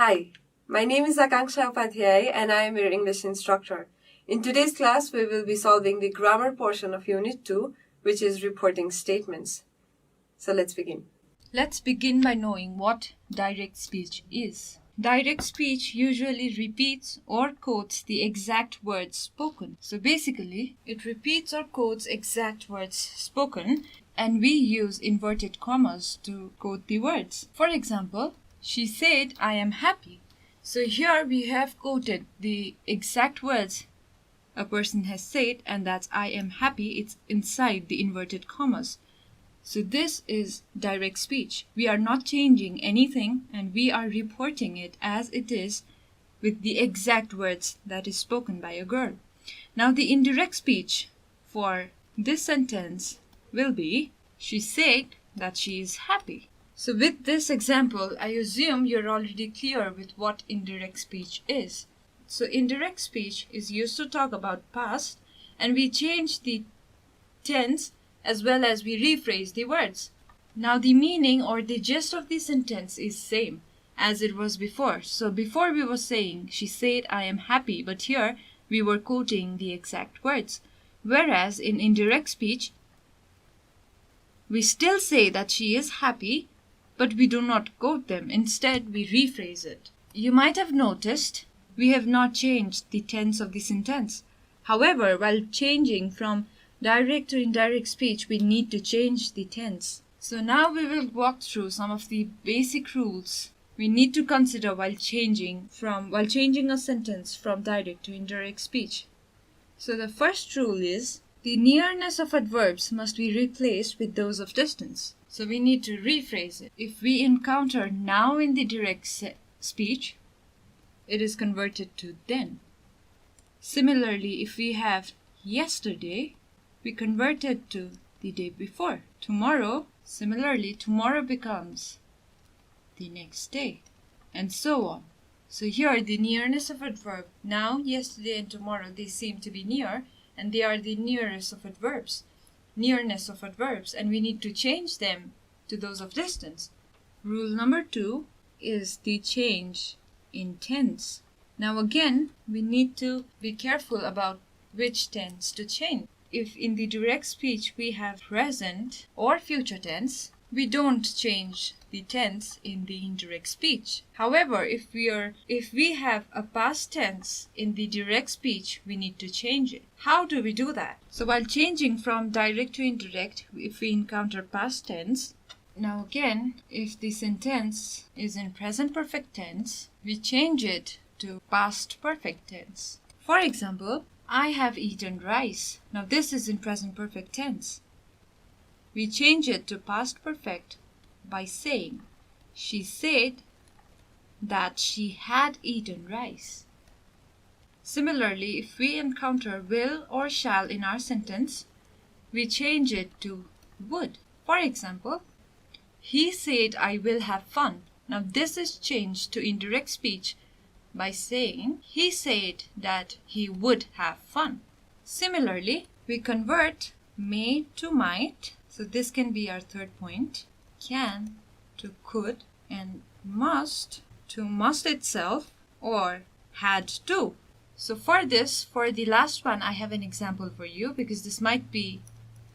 Hi, my name is Akankshya Upadhyay and I am your English instructor. In today's class, we will be solving the grammar portion of Unit 2, which is reporting statements. So let's begin. Let's begin by knowing what direct speech is. Direct speech usually repeats or quotes the exact words spoken. So basically, it repeats or quotes exact words spoken, and we use inverted commas to quote the words. For example, she said, "I am happy." So here we have quoted the exact words a person has said, and that's "I am happy." It's inside the inverted commas. So this is direct speech. We are not changing anything and we are reporting it as it is with the exact words that is spoken by a girl. Now the indirect speech for this sentence will be, she said that she is happy. So with this example, I assume you're already clear with what indirect speech is. So indirect speech is used to talk about past, and we change the tense as well as we rephrase the words. Now the meaning or the gist of the sentence is same as it was before. So before we were saying, she said, "I am happy," but here we were quoting the exact words. Whereas in indirect speech, we still say that she is happy, but we do not quote them. Instead, we rephrase it. You might have noticed we have not changed the tense of the sentence. However, while changing from direct to indirect speech, we need to change the tense. So now we will walk through some of the basic rules we need to consider while changing a sentence from direct to indirect speech. So the first rule is the nearness of adverbs must be replaced with those of distance. So we need to rephrase it. If we encounter now in the direct speech, it is converted to then. Similarly, if we have yesterday, we convert it to the day before. Tomorrow, similarly, tomorrow becomes the next day, and so on. So here, the nearness of adverb, now, yesterday, and tomorrow, they seem to be near, and they are the nearness of adverbs, and we need to change them to those of distance. Rule number 2 is the change in tense. Now again, we need to be careful about which tense to change. If in the direct speech we have present or future tense, we don't change the tense in the indirect speech. However, if we have a past tense in the direct speech, we need to change it. How do we do that? So while changing from direct to indirect, if we encounter past tense, now again, if the sentence is in present perfect tense, we change it to past perfect tense. For example, I have eaten rice. Now this is in present perfect tense. We change it to past perfect by saying, she said that she had eaten rice. Similarly, if we encounter will or shall in our sentence, we change it to would. For example, he said, "I will have fun." Now this is changed to indirect speech by saying, he said that he would have fun. Similarly, we convert may to might. So this can be our third point. Can to could, and must to must itself, or had to. So for the last one, I have an example for you because this might be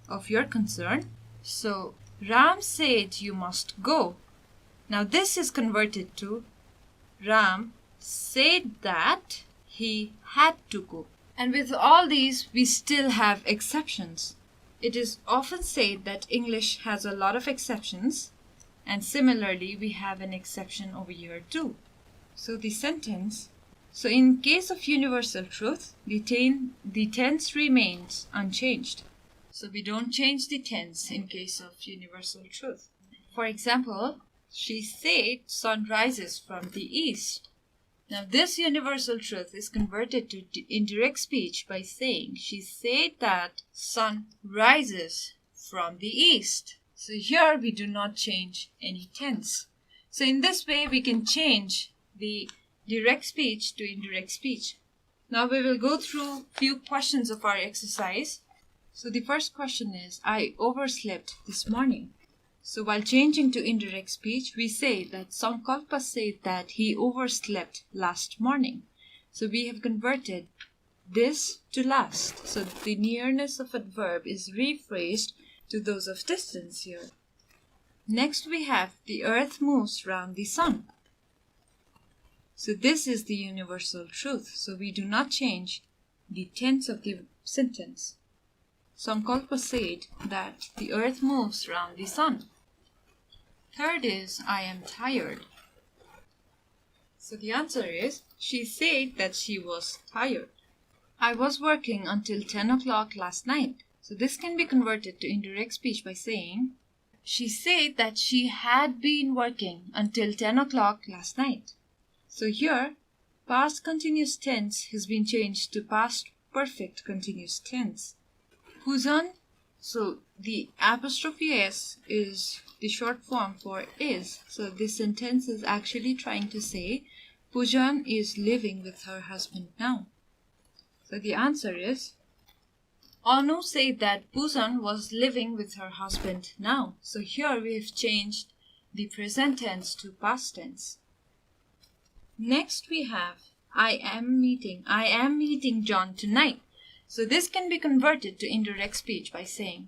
of your concern. So Ram said you must go. Now this is converted to Ram said that he had to go. And with all these, we still have exceptions. It is often said that English has a lot of exceptions, and similarly, we have an exception over here too. So the sentence, so in case of universal truth, the tense remains unchanged. So we don't change the tense in case of universal truth. For example, she said sun rises from the east. Now this universal truth is converted to indirect speech by saying, she said that sun rises from the east. So here we do not change any tense. So in this way we can change the direct speech to indirect speech. Now we will go through few questions of our exercise. So the first question is, I overslept this morning. So while changing to indirect speech, we say that Sankalpa said that he overslept last morning. So we have converted this to last. So the nearness of a verb is rephrased to those of distance here. Next we have the earth moves round the sun. So this is the universal truth. So we do not change the tense of the sentence. Sankalpa said that the earth moves round the sun. Third is, I am tired. So the answer is, she said that she was tired. I was working until 10 o'clock last night. So this can be converted to indirect speech by saying, she said that she had been working until 10 o'clock last night. So here, past continuous tense has been changed to past perfect continuous tense. Pujan, so the apostrophe S is the short form for is. So this sentence is actually trying to say Pujan is living with her husband now. So the answer is, Anu said that Pujan was living with her husband now. So here we have changed the present tense to past tense. Next we have I am meeting John tonight. So this can be converted to indirect speech by saying,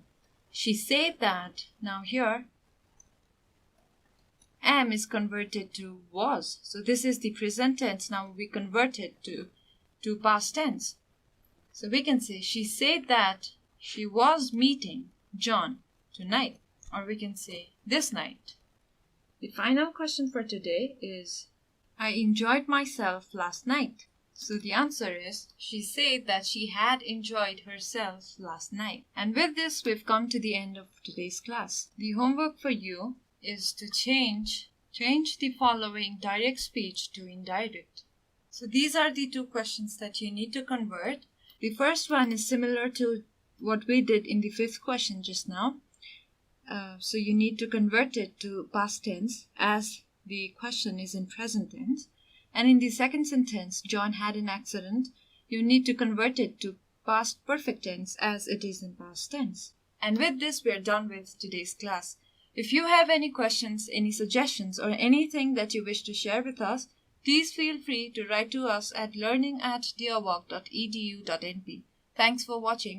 she said that. Now here, am is converted to was. So this is the present tense. Now we convert it to past tense. So we can say, she said that she was meeting John tonight. Or we can say, this night. The final question for today is, I enjoyed myself last night. So the answer is, she said that she had enjoyed herself last night. And with this, we've come to the end of today's class. The homework for you is to change the following direct speech to indirect. So these are the two questions that you need to convert. The first one is similar to what we did in the fifth question just now. So you need to convert it to past tense as the question is in present tense. And in the second sentence, John had an accident. You need to convert it to past perfect tense as it is in past tense. And with this, we are done with today's class. If you have any questions, any suggestions, or anything that you wish to share with us, please feel free to write to us at learning@deerwalk.edu.np. Thanks for watching.